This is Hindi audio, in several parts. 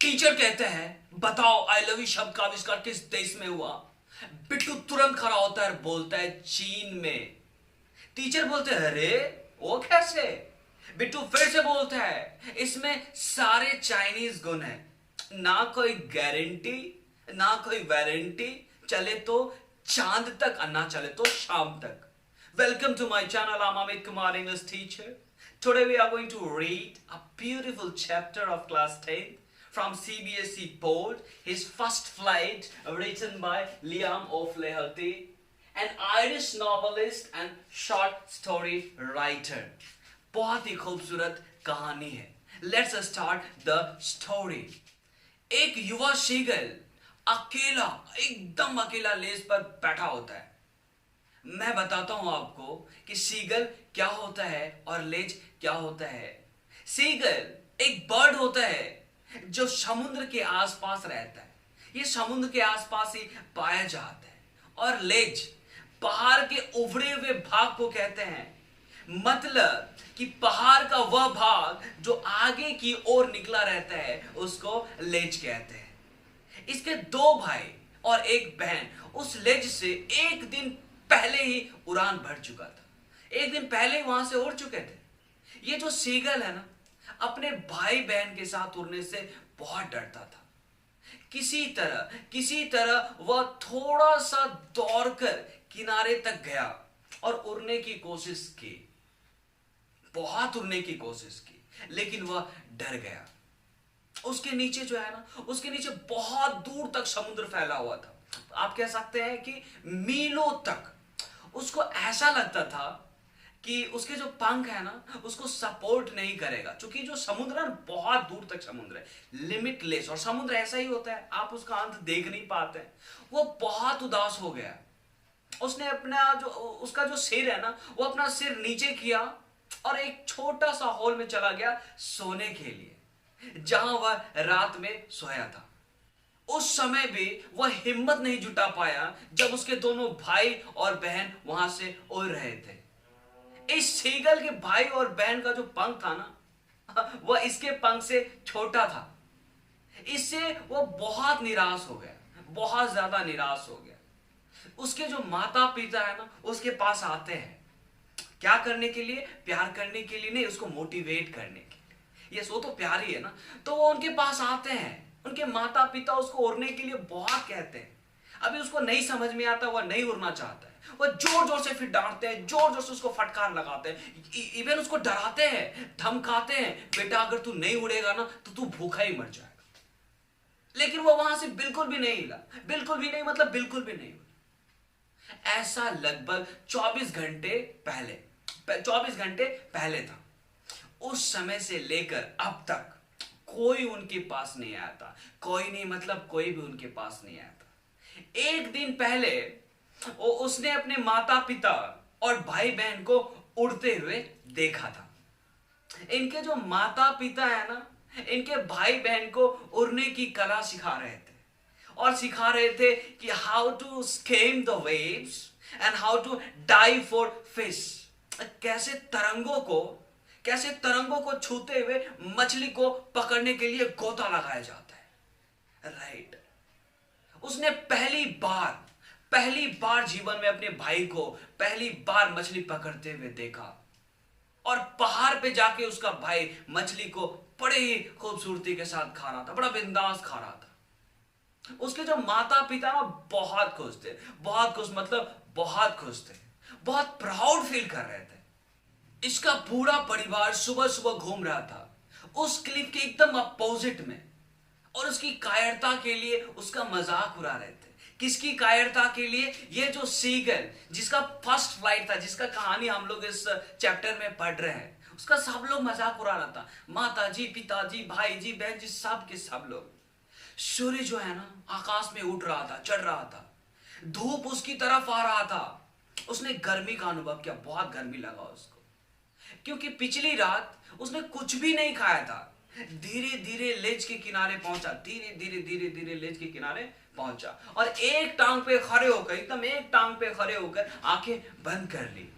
टीचर कहते हैं बताओ आई लव यू शब्द का आविष्कार किस देश में हुआ। बिट्टू तुरंत खड़ा होता है और बोलता है चीन में। टीचर बोलते हैं अरे वो कैसे। बिट्टू फिर से बोलता है इसमें सारे चाइनीज गुण हैं, ना कोई गारंटी ना कोई वारंटी, चले तो चांद तक और ना चले तो शाम तक। Welcome to my channel. I'm Amit Kumar, English teacher. Today we are going to read a beautiful chapter of class 10 from CBSE board, his first flight, written by Liam O'Flaherty, an Irish novelist and short story writer. बहुत ही खूबसूरत कहानी है। Let's start the story. एक युवा शीगल अकेला, एकदम अकेला लेज पर बैठा होता है। मैं बताता हूं आपको कि सीगल क्या होता है और लेज क्या होता है। सीगल एक बर्ड होता है जो समुद्र के आसपास रहता है, ये समुद्र के आसपास ही पाया जाता है। और लेज पहाड़ के उभरे हुए भाग को कहते हैं, मतलब कि पहाड़ का वह भाग जो आगे की ओर निकला रहता है उसको लेज कहते हैं। इसके दो भाई और एक बहन उस लेज से एक दिन पहले ही उड़ान भर चुका था, एक दिन पहले ही वहां से उड़ चुके थे। ये जो सीगल है ना, अपने भाई बहन के साथ उड़ने से बहुत डरता था। किसी तरह वह थोड़ा सा दौड़कर किनारे तक गया और उड़ने की कोशिश की, बहुत उड़ने की कोशिश की, लेकिन वह डर गया। उसके नीचे जो है ना, उसके नीचे बहुत दूर तक समुद्र फैला हुआ था। आप कह सकते हैं कि मीलों तक। उसको ऐसा लगता था कि उसके जो पंख है ना उसको सपोर्ट नहीं करेगा, क्योंकि जो समुद्र है बहुत दूर तक समुद्र है, लिमिटलेस। और समुद्र ऐसा ही होता है, आप उसका अंत देख नहीं पाते। वो बहुत उदास हो गया। उसने अपना जो उसका जो सिर है ना, वो अपना सिर नीचे किया और एक छोटा सा हॉल में चला गया सोने के लिए, जहां वह रात में सोया था। उस समय भी वह हिम्मत नहीं जुटा पाया जब उसके दोनों भाई और बहन वहां से उड़ रहे थे। इस सीगल के भाई और बहन का जो पंख था ना, वह इसके पंख से छोटा था। इससे वह बहुत निराश हो गया, बहुत ज्यादा निराश हो गया। उसके जो माता पिता है ना, उसके पास आते हैं क्या करने के लिए, प्यार करने के लिए नहीं, उसको मोटिवेट करने के लिए। ये सो तो प्यार ही है ना। तो वो उनके पास आते हैं, उनके माता पिता उसको उड़ने के लिए बहुत कहते हैं। अभी उसको नहीं समझ में आता, वह नहीं उड़ना चाहता है। वह जोर जोर से फिर डांटते हैं, जोर जोर से उसको फटकार लगाते हैं, इवन उसको डराते हैं, धमकाते हैं, बेटा अगर तू नहीं उड़ेगा ना तो तू भूखा ही मर जाएगा। लेकिन वो वहां से बिल्कुल भी नहीं हिला, बिल्कुल भी नहीं, मतलब बिल्कुल भी नहीं। ऐसा लगभग 24 घंटे पहले था। उस समय से लेकर अब तक कोई उनके पास नहीं आया था। कोई नहीं मतलब कोई भी उनके पास नहीं आया था। एक दिन पहले उसने अपने माता पिता और भाई बहन को उड़ते हुए देखा था। इनके जो माता पिता है ना, इनके भाई बहन को उड़ने की कला सिखा रहे थे, और सिखा रहे थे कि how to skim the waves and how to dive for fish. कैसे तरंगों को छूते हुए मछली को पकड़ने के लिए गोता लगाया जाता है। राइट। उसने पहली बार जीवन में अपने भाई को पहली बार मछली पकड़ते हुए देखा, और पहाड़ पे जाके उसका भाई मछली को बड़े ही खूबसूरती के साथ खा रहा था, बड़ा बिंदास खा रहा था। उसके जो माता पिता ना बहुत खुश थे, बहुत खुश, मतलब बहुत खुश थे, बहुत प्राउड फील कर रहे थे। इसका पूरा परिवार सुबह सुबह घूम रहा था उस क्लिफ के एकदम अपोजिट में, और उसकी कायरता के लिए उसका मजाक उड़ा रहे थे। किसकी कायरता के लिए? ये जो सीगल जिसका फर्स्ट फ्लाइट था, जिसका कहानी हम लोग इस चैप्टर में पढ़ रहे हैं, उसका सब लोग मजाक उड़ा रहा था। माता जी, पिताजी, भाई जी, बहन जी, सब के सब लोग। सूर्य जो है ना आकाश में उड़ रहा था, चढ़ रहा था, धूप उसकी तरफ आ रहा था। उसने गर्मी का अनुभव किया, बहुत गर्मी लगा उसको, क्योंकि पिछली रात उसने कुछ भी नहीं खाया था। धीरे धीरे लेज के किनारे पहुंचा, धीरे लेज के किनारे पहुंचा, और एक टांग पे खड़े होकर आंखें बंद कर ली।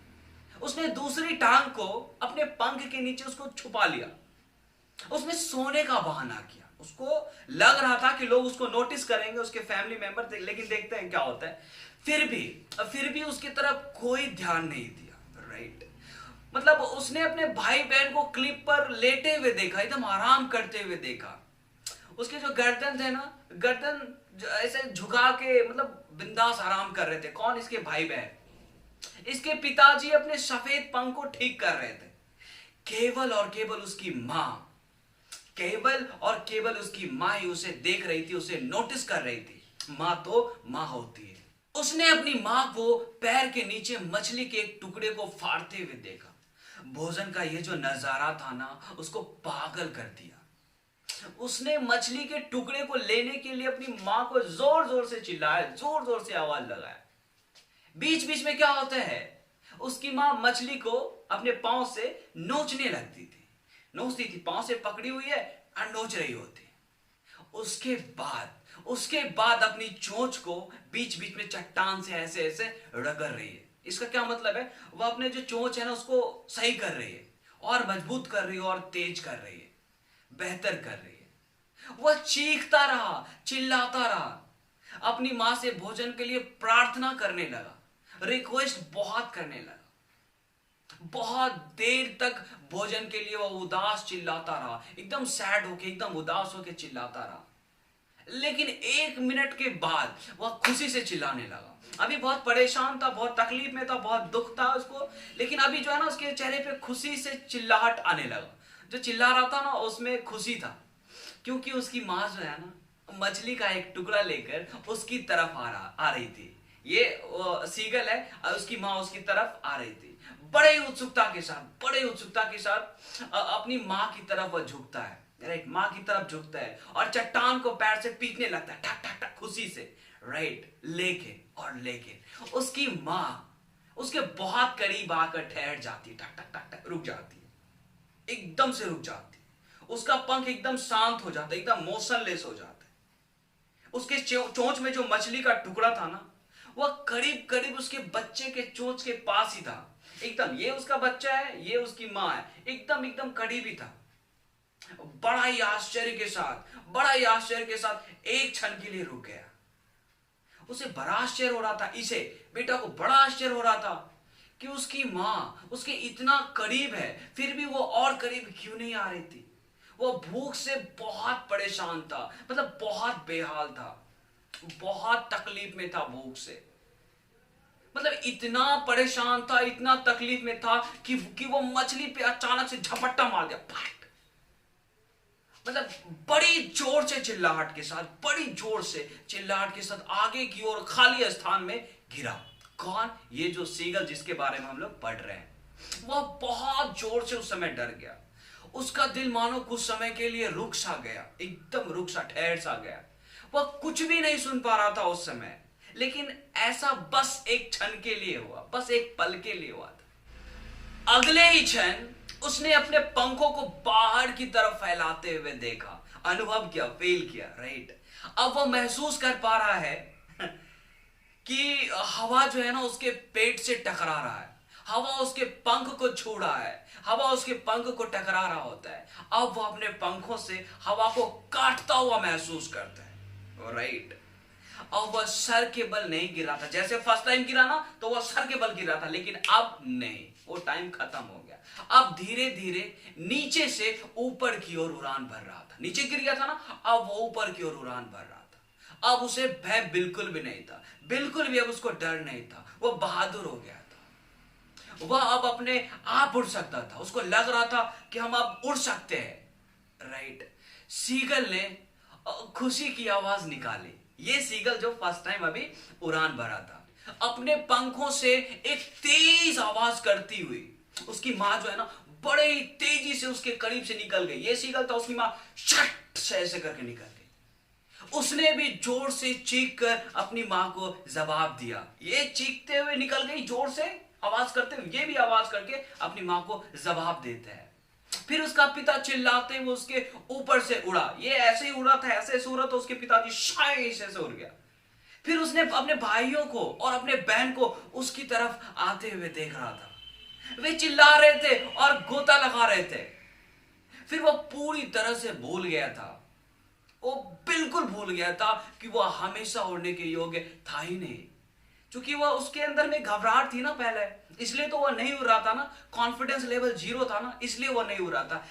उसने दूसरी टांग को अपने पंख के नीचे उसको छुपा लिया। उसने सोने का बहाना किया, उसको लग रहा था कि लोग उसको नोटिस करेंगे, उसके फैमिली मेंबर, लेकिन देखते हैं क्या होता है। फिर भी उसकी तरफ कोई ध्यान नहीं दिया, राइट। मतलब उसने अपने भाई बहन को क्लिप पर लेटे हुए देखा, एकदम आराम करते हुए देखा। उसके जो गर्दन थे ना, गर्दन ऐसे झुका के मतलब बिंदास आराम कर रहे थे। कौन? इसके भाई बहन। इसके पिताजी अपने सफेद पंख को ठीक कर रहे थे। केवल और केवल उसकी मां, केवल और केवल उसकी मां ही उसे देख रही थी, उसे नोटिस कर रही थी। मां तो मां होती है। उसने अपनी मां को पैर के नीचे मछली के एक टुकड़े को फाड़ते हुए देखा। भोजन का यह जो नजारा था ना, उसको पागल कर दिया। उसने मछली के टुकड़े को लेने के लिए अपनी मां को जोर जोर से चिल्लाया, जोर जोर से आवाज लगाया। बीच बीच में क्या होता है, उसकी मां मछली को अपने पांव से नोचने लगती थी, नोचती थी, पांव से पकड़ी हुई है और नोच रही होती। उसके बाद अपनी चोंच को बीच बीच में चट्टान से ऐसे ऐसे रगड़ रही है। इसका क्या मतलब है, वह अपने जो चोंच है ना उसको सही कर रही है, और मजबूत कर रही है, और तेज कर रही है, बेहतर कर रही है। वह चीखता रहा, चिल्लाता रहा, अपनी मां से भोजन के लिए प्रार्थना करने लगा, रिक्वेस्ट बहुत करने लगा। बहुत देर तक भोजन के लिए वह उदास चिल्लाता रहा, एकदम सैड होके, एकदम उदास होके चिल्लाता रहा। लेकिन 1 मिनट के बाद वह खुशी से चिल्लाने लगा। अभी बहुत परेशान था, बहुत तकलीफ में था, बहुत दुख था उसको, लेकिन अभी जो है ना उसके चेहरे पे खुशी से चिल्लाहट आने लगा। जो चिल्ला रहा था ना उसमें खुशी था, क्योंकि उसकी माँ जो है ना मछली का एक टुकड़ा लेकर उसकी तरफ आ रही थी। ये सीगल है और उसकी माँ उसकी तरफ आ रही थी। बड़े उत्सुकता के साथ अपनी माँ की तरफ वह झुकता है, राइट। माँ की तरफ झुकता है और चट्टान को पैर से पीटने लगता है, ठक ठक ठक, खुशी से, राइट। लेकिन उसकी माँ उसके बहुत करीब आकर ठहर जाती है, ठक ठक ठक ठक, रुक जाती है, एकदम से रुक जाती है। उसका पंख एकदम शांत हो जाता है, एकदम मोशनलेस हो जाता है। उसके चोंच में जो मछली का टुकड़ा था ना, वह करीब करीब उसके बच्चे के चोंच के पास ही था, एकदम। ये उसका बच्चा है, ये उसकी माँ है, एकदम एकदम करीब ही था। बड़ा ही आश्चर्य के साथ एक क्षण के लिए रुक गया। उसे बड़ा आश्चर्य हो रहा था, इसे बेटा को बड़ा आश्चर्य हो रहा था कि उसकी माँ उसके इतना करीब है, फिर भी वो और करीब क्यों नहीं आ रही थी। वो भूख से बहुत परेशान था, मतलब बहुत बेहाल था, बहुत तकलीफ में था भूख से। मतलब इतना परेशान था, इतना तकलीफ में था कि वो मछली पे अचानक से झपट्टा मार दिया, फट। मतलब बड़ी जोर से चिल्लाहट के साथ आगे की ओर खाली स्थान में गिरा। कौन? ये जो सीगल जिसके बारे में हम लोग पढ़ रहे हैं, वह बहुत जोर से उस समय डर गया। उसका दिल मानो कुछ समय के लिए रुक सा गया, एकदम रुक सा, ठहर सा गया। वह कुछ भी नहीं सुन पा रहा था उस समय, लेकिन ऐसा बस एक क्षण के लिए हुआ, बस एक पल के लिए हुआ था। अगले ही क्षण उसने अपने पंखों को बाहर की तरफ फैलाते हुए देखा, अनुभव किया, फील किया, राइट। अब वह महसूस कर पा रहा है कि हवा जो है ना उसके पेट से टकरा रहा है, हवा उसके पंख को छू रहा है, हवा उसके पंख को टकरा रहा होता है। अब वह अपने पंखों से हवा को काटता हुआ महसूस करता है, राइट। अब वह सर के बल नहीं गिरा था, जैसे फर्स्ट टाइम गिरा ना तो वह सर के बल गिरा था, लेकिन अब नहीं, वो टाइम खत्म हो गया। अब धीरे धीरे नीचे से ऊपर की ओर उड़ान भर रहा था। नीचे गिर गया था ना, अब वो ऊपर की ओर उड़ान भर रहा था। अब उसे भय बिल्कुल भी नहीं था, बिल्कुल भी अब उसको डर नहीं था। वो बहादुर हो गया था, वह अब अपने आप उड़ सकता था। उसको लग रहा था कि हम अब उड़ सकते हैं, राइट। सीगल ने खुशी की आवाज निकाली। ये सीगल जो फर्स्ट टाइम अभी उड़ान भरा था, अपने पंखों से एक तेज आवाज करती हुई उसकी मां जो है ना बड़े ही तेजी से उसके करीब से निकल गई। ये सीगल था, उसकी मां शट से ऐसे करके निकल गई। उसने भी जोर से चीख कर अपनी मां को जवाब दिया। ये चीखते हुए निकल गई, जोर से आवाज करते हुए, ये भी आवाज करके अपनी मां को जवाब देता है। फिर उसका पिता चिल्लाते हुए उसके ऊपर से उड़ा। ये ऐसे ही उड़ा था, ऐसे उड़ा तो उसके पिताजी शाय से उड़ गया। फिर उसने अपने भाइयों को और अपने बहन को उसकी तरफ आते हुए देख रहा था। वे चिल्ला रहे थे और गोता लगा रहे थे। फिर वो पूरी तरह से भूल गया था बिल्कुल भूल गया था कि वह हमेशा उड़ने के योग्य था ही नहीं, क्योंकि वह उसके अंदर में घबराहट थी ना पहले, इसलिए तो वह नहीं उड़ रहा था ना। कॉन्फिडेंस लेवल 0 था ना, इसलिए वह नहीं उड़ रहा था।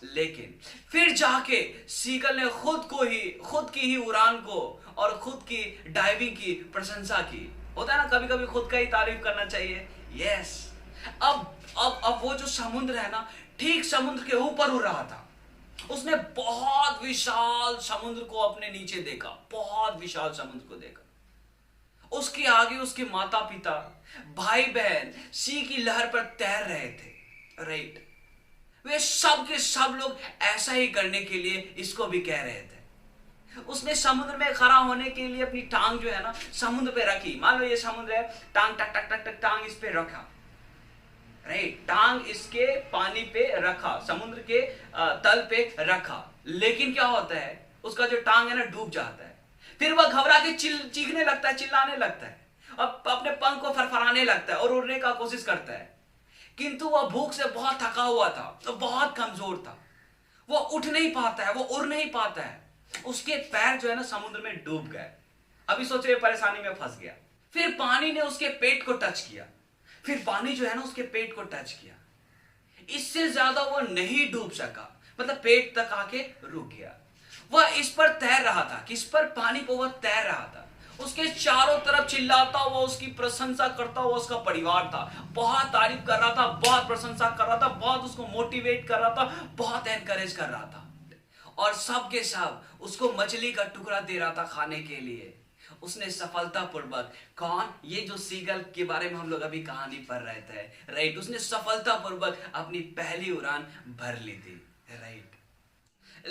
लेकिन फिर जाके सीगल ने खुद की ही उड़ान को और खुद की डाइविंग की प्रशंसा की। होता है ना, कभी कभी खुद का ही तारीफ करना चाहिए। यस, अब वो जो समुद्र है ना, ठीक समुद्र के ऊपर उड़ रहा था। उसने बहुत विशाल समुद्र को अपने नीचे देखा, बहुत विशाल समुद्र को देखा। उसके आगे उसके माता पिता, भाई बहन सी की लहर पर तैर रहे थे, राइट। वे सब के सब लोग ऐसा ही करने के लिए इसको भी कह रहे थे। उसने समुद्र में खड़ा होने के लिए अपनी टांग जो है ना समुद्र पे रखी। मान लो ये समुद्र है, टांग टक टक टक टक टांग इस पे रखा, राइट। टांग इसके पानी पे रखा, समुद्र के तल पे रखा। लेकिन क्या होता है, उसका जो टांग है ना डूब जाता है। फिर वह घबरा के चीखने लगता है, चिल्लाने लगता है, अब अपने पंख को फरफराने लगता है और उड़ने का कोशिश करता है। किंतु वह भूख से बहुत थका हुआ था, तो बहुत कमजोर था। वो उठ नहीं पाता है, वो उड़ नहीं पाता है। उसके पैर जो है ना समुद्र में डूब गए। अभी सोचिए, परेशानी में फंस गया। फिर पानी ने उसके पेट को टच किया, फिर पानी जो है ना उसके पेट को टच किया। इससे ज्यादा वो नहीं डूब सका, मतलब पेट तक आके रुक गया। वह इस पर तैर रहा था, किस पर, पानी पर वह तैर रहा था। उसके चारों तरफ चिल्लाता हुआ, उसकी प्रशंसा करता हुआ उसका परिवार था। बहुत तारीफ कर रहा था, बहुत प्रशंसा कर रहा था, बहुत उसको मोटिवेट कर रहा था, बहुत एनकरेज कर रहा था। और सब के सब उसको मछली का टुकड़ा दे रहा था खाने के लिए। उसने सफलतापूर्वक, कौन, ये जो सीगल के बारे में हम लोग अभी कहानी पढ़ रहे थे, राइट, उसने सफलतापूर्वक अपनी पहली उड़ान भर ली थी, right.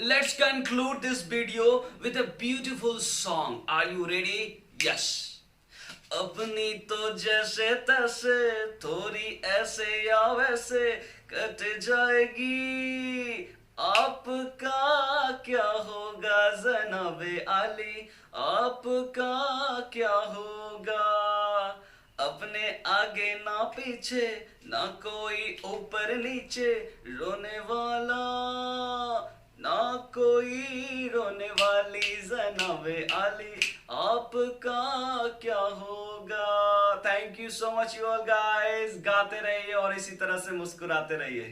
Let's conclude this video with a beautiful song. Are you ready? Yes. अपनी तो जैसे तैसे, थोड़ी ऐसे या वैसे कट जाएगी। आपका क्या होगा जनाबे आली, आपका क्या होगा। अपने आगे ना पीछे, ना कोई ऊपर नीचे, रोने वाला ना कोई रोने वाली जनाबे आली, आपका क्या होगा। Thank you so much you all guys. गाते रहिए और इसी तरह से मुस्कुराते रहिए।